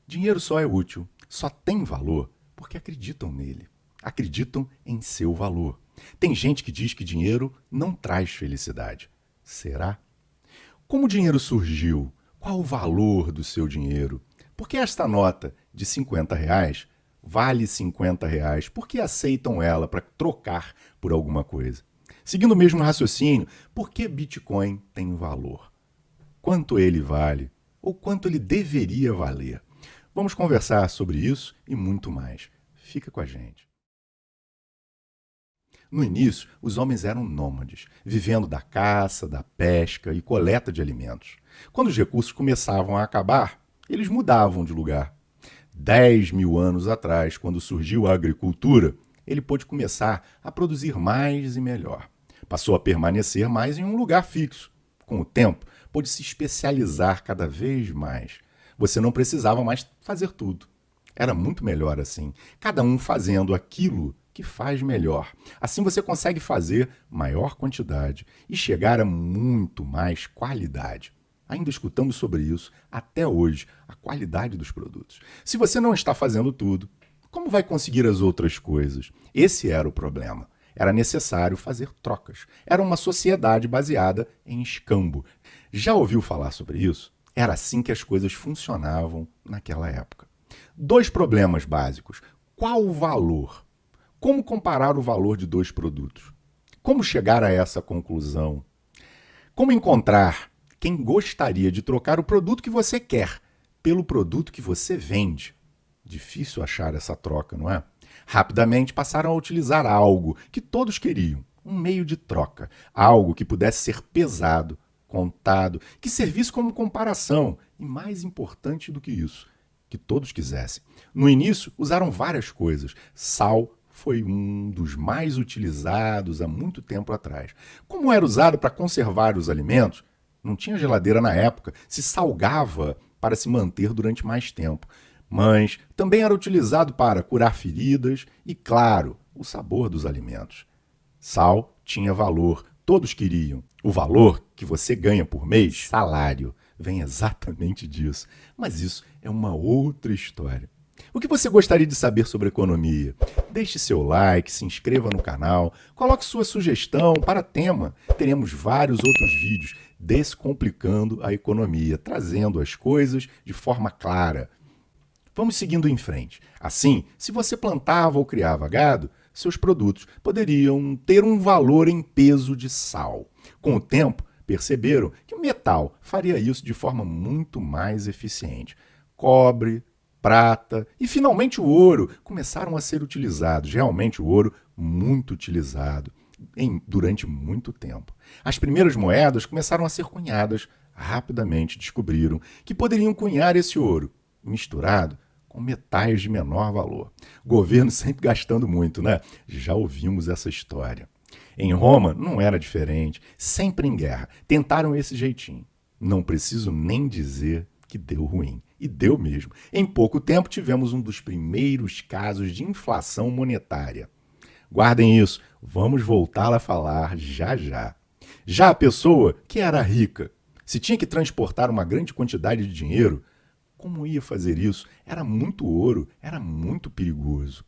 Dinheiro só é útil, só tem valor porque acreditam nele, acreditam em seu valor. Tem gente que diz que dinheiro não traz felicidade. Será? Como o dinheiro surgiu? Qual o valor do seu dinheiro? Por que esta nota de R$ 50 vale R$ 50? Por que aceitam ela para trocar por alguma coisa? Seguindo o mesmo raciocínio, por que Bitcoin tem valor? Quanto ele vale? Ou quanto ele deveria valer? Vamos conversar sobre isso e muito mais. Fica com a gente. No início, os homens eram nômades, vivendo da caça, da pesca e coleta de alimentos. Quando os recursos começavam a acabar, eles mudavam de lugar. 10.000 anos atrás, quando surgiu a agricultura, ele pôde começar a produzir mais e melhor. Passou a permanecer mais em um lugar fixo. Com o tempo, pôde se especializar cada vez mais. Você não precisava mais fazer tudo. Era muito melhor assim, cada um fazendo aquilo que faz melhor. Assim você consegue fazer maior quantidade e chegar a muito mais qualidade. Ainda escutamos sobre isso até hoje, a qualidade dos produtos. Se você não está fazendo tudo, como vai conseguir as outras coisas? Esse era o problema. Era necessário fazer trocas. Era uma sociedade baseada em escambo. Já ouviu falar sobre isso? Era assim que as coisas funcionavam naquela época. Dois problemas básicos. Qual o valor? Como comparar o valor de dois produtos? Como chegar a essa conclusão? Como encontrar quem gostaria de trocar o produto que você quer pelo produto que você vende? Difícil achar essa troca, não é? Rapidamente passaram a utilizar algo que todos queriam, um meio de troca, algo que pudesse ser pesado, contado, que servisse como comparação e, mais importante do que isso, que todos quisessem. No início, usaram várias coisas. Sal foi um dos mais utilizados há muito tempo atrás. Como era usado para conservar os alimentos, não tinha geladeira na época, se salgava para se manter durante mais tempo. Mas também era utilizado para curar feridas e, claro, o sabor dos alimentos. Sal tinha valor, todos queriam. O valor que você ganha por mês, salário, vem exatamente disso. Mas isso é uma outra história. O que você gostaria de saber sobre economia? Deixe seu like, se inscreva no canal, coloque sua sugestão para tema. Teremos vários outros vídeos descomplicando a economia, trazendo as coisas de forma clara. Vamos seguindo em frente. Assim, se você plantava ou criava gado, seus produtos poderiam ter um valor em peso de sal. Com o tempo, perceberam que o metal faria isso de forma muito mais eficiente. Cobre, prata e, finalmente, o ouro começaram a ser utilizados. Realmente, o ouro muito utilizado durante muito tempo. As primeiras moedas começaram a ser cunhadas. Rapidamente descobriram que poderiam cunhar esse ouro misturado com metais de menor valor. Governo sempre gastando muito, né? Já ouvimos essa história. Em Roma não era diferente, sempre em guerra. Tentaram esse jeitinho. Não preciso nem dizer que deu ruim. E deu mesmo. Em pouco tempo tivemos um dos primeiros casos de inflação monetária. Guardem isso, vamos voltar a falar já já. Já a pessoa que era rica, se tinha que transportar uma grande quantidade de dinheiro, como ia fazer isso? Era muito ouro, era muito perigoso.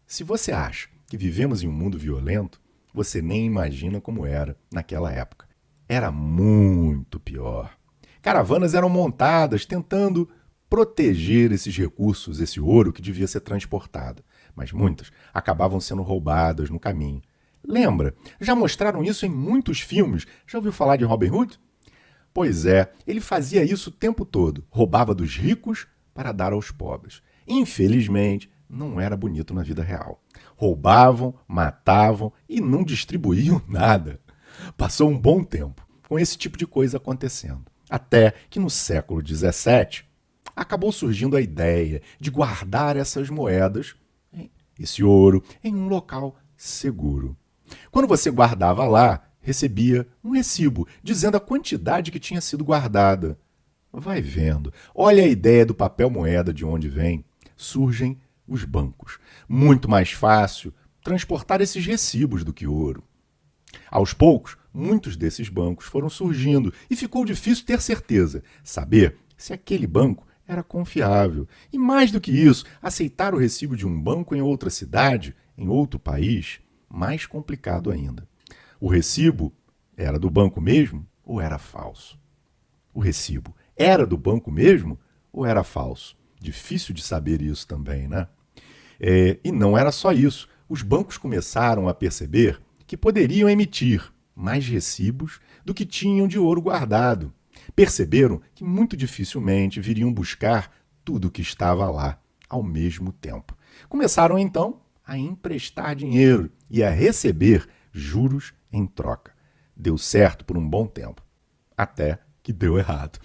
Se você acha que vivemos em um mundo violento, você nem imagina como era naquela época. Era muito pior. Caravanas eram montadas tentando proteger esses recursos, esse ouro que devia ser transportado. Mas muitas acabavam sendo roubadas no caminho. Lembra? Já mostraram isso em muitos filmes. Já ouviu falar de Robin Hood? Pois é, ele fazia isso o tempo todo. Roubava dos ricos para dar aos pobres. Infelizmente, não era bonito na vida real. Roubavam, matavam e não distribuíam nada. Passou um bom tempo com esse tipo de coisa acontecendo. Até que no século XVII acabou surgindo a ideia de guardar essas moedas, esse ouro, em um local seguro. Quando você guardava lá, recebia um recibo dizendo a quantidade que tinha sido guardada. Vai vendo. Olha a ideia do papel moeda de onde vem. Surgem os bancos. Muito mais fácil transportar esses recibos do que ouro. Aos poucos, muitos desses bancos foram surgindo e ficou difícil ter certeza, saber se aquele banco era confiável. E mais do que isso, aceitar o recibo de um banco em outra cidade, em outro país, mais complicado ainda. O recibo era do banco mesmo ou era falso? O recibo era do banco mesmo ou era falso? Difícil de saber isso também, né? E não era só isso. Os bancos começaram a perceber que poderiam emitir mais recibos do que tinham de ouro guardado. Perceberam que muito dificilmente viriam buscar tudo o que estava lá ao mesmo tempo. Começaram então a emprestar dinheiro e a receber juros em troca. Deu certo por um bom tempo, até que deu errado.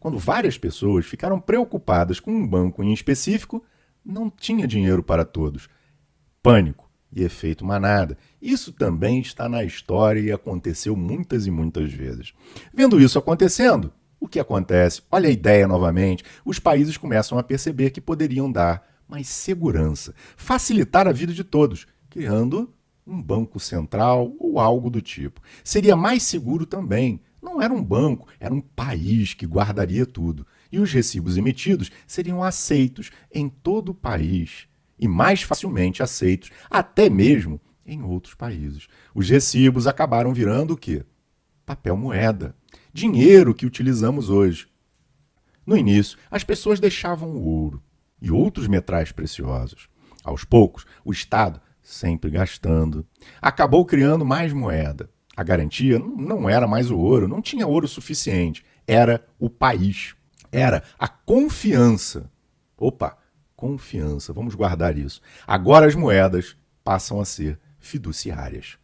Quando várias pessoas ficaram preocupadas com um banco em específico, não tinha dinheiro para todos. Pânico e efeito manada. Isso também está na história e aconteceu muitas e muitas vezes. Vendo isso acontecendo, o que acontece? Olha a ideia novamente. Os países começam a perceber que poderiam dar mais segurança, facilitar a vida de todos, criando um banco central ou algo do tipo. Seria mais seguro também. Não era um banco, era um país que guardaria tudo. E os recibos emitidos seriam aceitos em todo o país e mais facilmente aceitos, até mesmo em outros países. Os recibos acabaram virando o quê? Papel moeda. Dinheiro que utilizamos hoje. No início, as pessoas deixavam o ouro e outros metais preciosos. Aos poucos, o Estado, sempre gastando, acabou criando mais moeda. A garantia não era mais o ouro, não tinha ouro suficiente. Era o país. Era a confiança. Opa, confiança, vamos guardar isso. Agora as moedas passam a ser fiduciárias.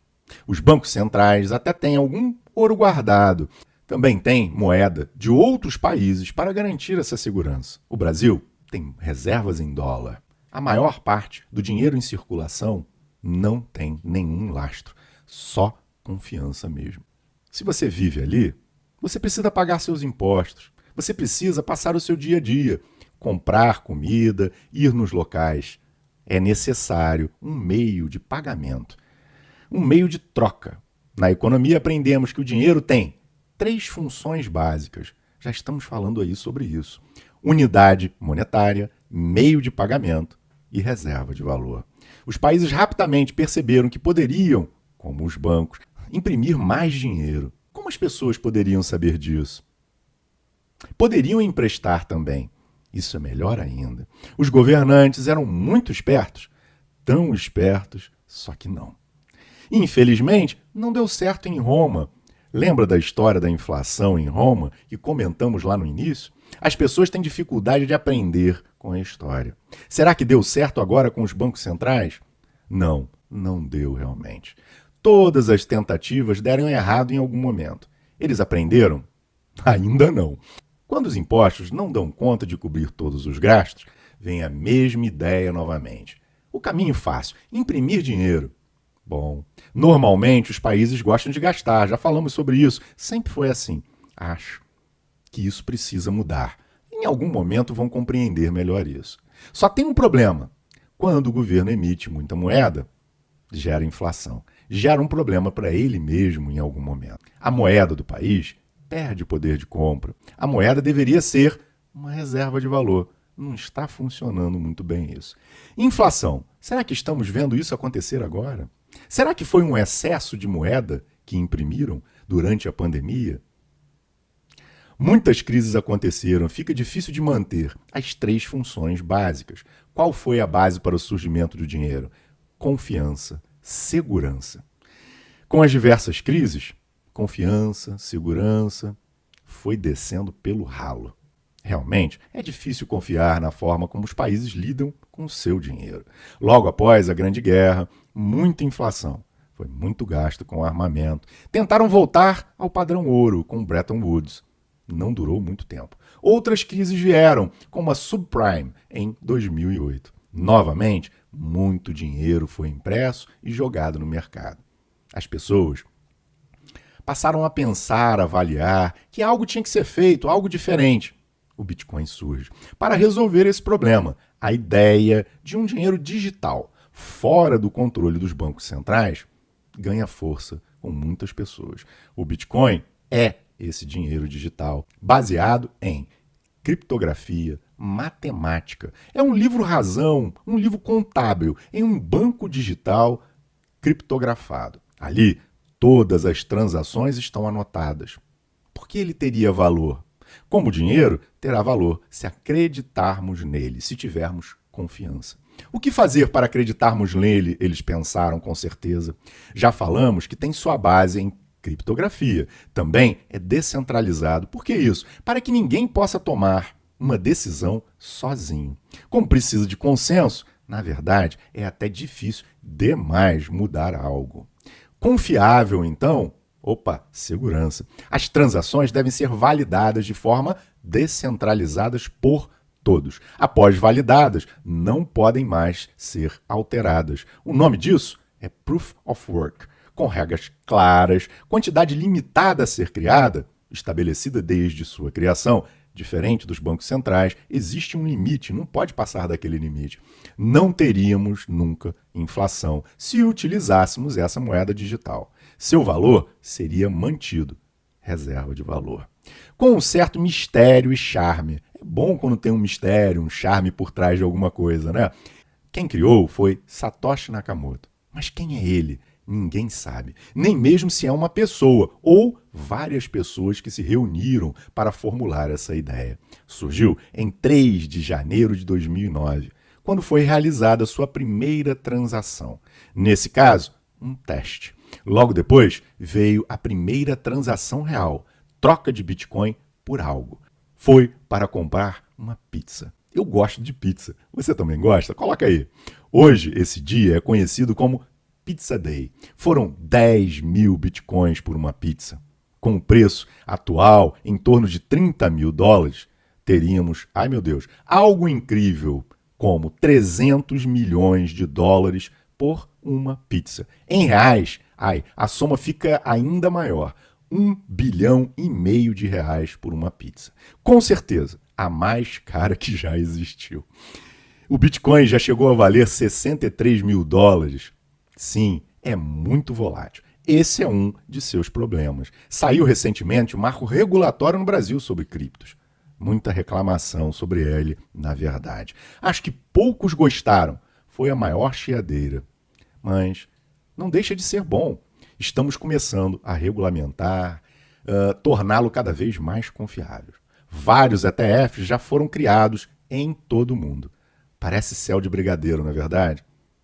Os bancos centrais até têm algum ouro guardado. Também tem moeda de outros países para garantir essa segurança. O Brasil tem reservas em dólar. A maior parte do dinheiro em circulação não tem nenhum lastro, só confiança mesmo. Se você vive ali, você precisa pagar seus impostos, você precisa passar o seu dia a dia, comprar comida, ir nos locais. É necessário um meio de pagamento, um meio de troca. Na economia aprendemos que o dinheiro tem 3 funções básicas. Já estamos falando aí sobre isso. Unidade monetária, meio de pagamento e reserva de valor. Os países rapidamente perceberam que poderiam, como os bancos, imprimir mais dinheiro. Como as pessoas poderiam saber disso? Poderiam emprestar também. Isso é melhor ainda. Os governantes eram muito espertos, tão espertos, só que não. Infelizmente, não deu certo em Roma. Lembra da história da inflação em Roma, que comentamos lá no início? As pessoas têm dificuldade de aprender com a história. Será que deu certo agora com os bancos centrais? Não, não deu realmente. Todas as tentativas deram errado em algum momento. Eles aprenderam? Ainda não. Quando os impostos não dão conta de cobrir todos os gastos, vem a mesma ideia novamente. O caminho fácil, imprimir dinheiro. Bom, normalmente os países gostam de gastar, já falamos sobre isso, sempre foi assim. Acho que isso precisa mudar. Em algum momento vão compreender melhor isso. Só tem um problema. Quando o governo emite muita moeda, gera inflação. Gera um problema para ele mesmo em algum momento. A moeda do país perde poder de compra. A moeda deveria ser uma reserva de valor. Não está funcionando muito bem isso. Inflação. Será que estamos vendo isso acontecer agora? Será que foi um excesso de moeda que imprimiram durante a pandemia? Muitas crises aconteceram, fica difícil de manter as 3 funções básicas. Qual foi a base para o surgimento do dinheiro? Confiança, segurança. Com as diversas crises, confiança, segurança, foi descendo pelo ralo. Realmente, é difícil confiar na forma como os países lidam com o seu dinheiro. Logo após a Grande Guerra, muita inflação. Foi muito gasto com armamento. Tentaram voltar ao padrão ouro com Bretton Woods. Não durou muito tempo. Outras crises vieram, como a subprime em 2008. Novamente, muito dinheiro foi impresso e jogado no mercado. As pessoas passaram a pensar, avaliar que algo tinha que ser feito, algo diferente. O Bitcoin surge para resolver esse problema. A ideia de um dinheiro digital, fora do controle dos bancos centrais, ganha força com muitas pessoas. O Bitcoin é esse dinheiro digital, baseado em criptografia, matemática. É um livro razão, um livro contábil, em um banco digital criptografado. Ali, todas as transações estão anotadas. Por que ele teria valor? Como o dinheiro terá valor se acreditarmos nele, se tivermos confiança. O que fazer para acreditarmos nele, eles pensaram com certeza. Já falamos que tem sua base em criptografia. Também é descentralizado. Por que isso? Para que ninguém possa tomar uma decisão sozinho. Como precisa de consenso, na verdade, é até difícil demais mudar algo. Confiável, então? Opa, segurança. As transações devem ser validadas de forma descentralizadas por todos. Após validadas, não podem mais ser alteradas. O nome disso é Proof of Work, com regras claras, quantidade limitada a ser criada, estabelecida desde sua criação. Diferente dos bancos centrais, existe um limite, não pode passar daquele limite. Não teríamos nunca inflação se utilizássemos essa moeda digital. Seu valor seria mantido, reserva de valor. Com um certo mistério e charme. É bom quando tem um mistério, um charme por trás de alguma coisa, né? Quem criou foi Satoshi Nakamoto. Mas quem é ele? Ninguém sabe, nem mesmo se é uma pessoa ou várias pessoas que se reuniram para formular essa ideia. Surgiu em 3 de janeiro de 2009, quando foi realizada sua primeira transação. Nesse caso, um teste. Logo depois, veio a primeira transação real, troca de Bitcoin por algo. Foi para comprar uma pizza. Eu gosto de pizza. Você também gosta? Coloca aí. Hoje, esse dia é conhecido como Pizza Day. Foram 10 mil bitcoins por uma pizza. Com o preço atual em torno de 30 mil dólares, teríamos, ai meu Deus, algo incrível como 300 milhões de dólares por uma pizza. Em reais, a soma fica ainda maior. 1,5 bilhão de reais por uma pizza. Com certeza, a mais cara que já existiu. O Bitcoin já chegou a valer 63 mil dólares. Sim, é muito volátil. Esse é um de seus problemas. Saiu recentemente o marco regulatório no Brasil sobre criptos. Muita reclamação sobre ele, na verdade. Acho que poucos gostaram. Foi a maior chiadeira. Mas não deixa de ser bom. Estamos começando a regulamentar, torná-lo cada vez mais confiável. Vários ETFs já foram criados em todo o mundo. Parece céu de brigadeiro, não é verdade?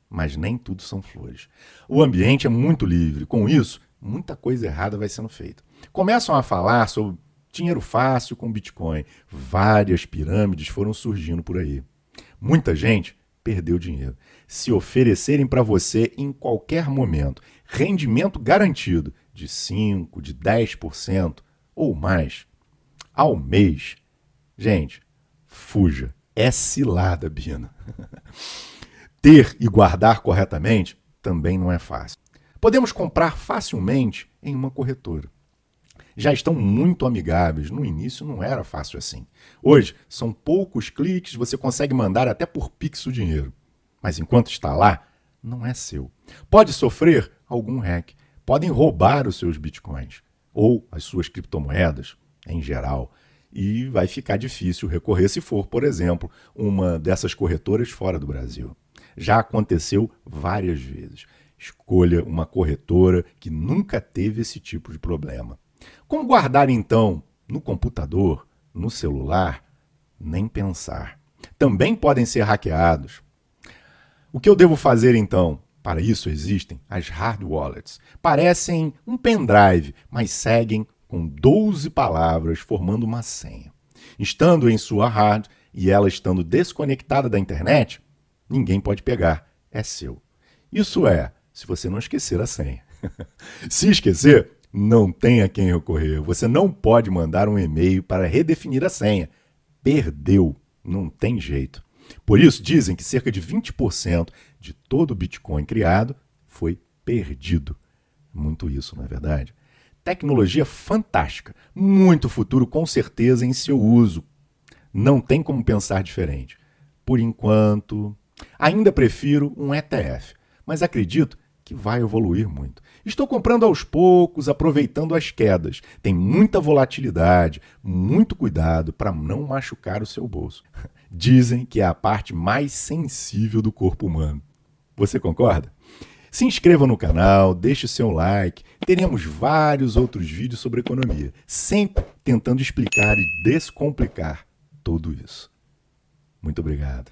Mas nem tudo são flores. O ambiente é muito livre. Com isso, muita coisa errada vai sendo feita. Começam a falar sobre dinheiro fácil com Bitcoin. Várias pirâmides foram surgindo por aí. Muita gente perdeu dinheiro. Se oferecerem para você em qualquer momento rendimento garantido de 5%, de 10% ou mais ao mês, gente, fuja. É cilada, Bina. Ter e guardar corretamente também não é fácil. Podemos comprar facilmente em uma corretora. Já estão muito amigáveis. No início não era fácil assim. Hoje, são poucos cliques, você consegue mandar até por Pix o dinheiro. Mas enquanto está lá, não é seu. Pode sofrer algum hack. Podem roubar os seus bitcoins ou as suas criptomoedas em geral. E vai ficar difícil recorrer se for, por exemplo, uma dessas corretoras fora do Brasil. Já aconteceu várias vezes. Escolha uma corretora que nunca teve esse tipo de problema. Como guardar, então, no computador, no celular? Nem pensar. Também podem ser hackeados. O que eu devo fazer, então? Para isso existem as hard wallets. Parecem um pendrive, mas seguem com 12 palavras formando uma senha. Estando em sua hard e ela estando desconectada da internet, ninguém pode pegar, é seu. Isso é, se você não esquecer a senha. Se esquecer, não tem a quem recorrer. Você não pode mandar um e-mail para redefinir a senha. Perdeu, não tem jeito. Por isso, dizem que cerca de 20% de todo o Bitcoin criado foi perdido. Muito isso, não é verdade? Tecnologia fantástica, muito futuro com certeza em seu uso. Não tem como pensar diferente. Por enquanto, ainda prefiro um ETF, mas acredito que vai evoluir muito. Estou comprando aos poucos, aproveitando as quedas. Tem muita volatilidade, muito cuidado para não machucar o seu bolso. Dizem que é a parte mais sensível do corpo humano. Você concorda? Se inscreva no canal, deixe o seu like. Teremos vários outros vídeos sobre economia, sempre tentando explicar e descomplicar tudo isso. Muito obrigado.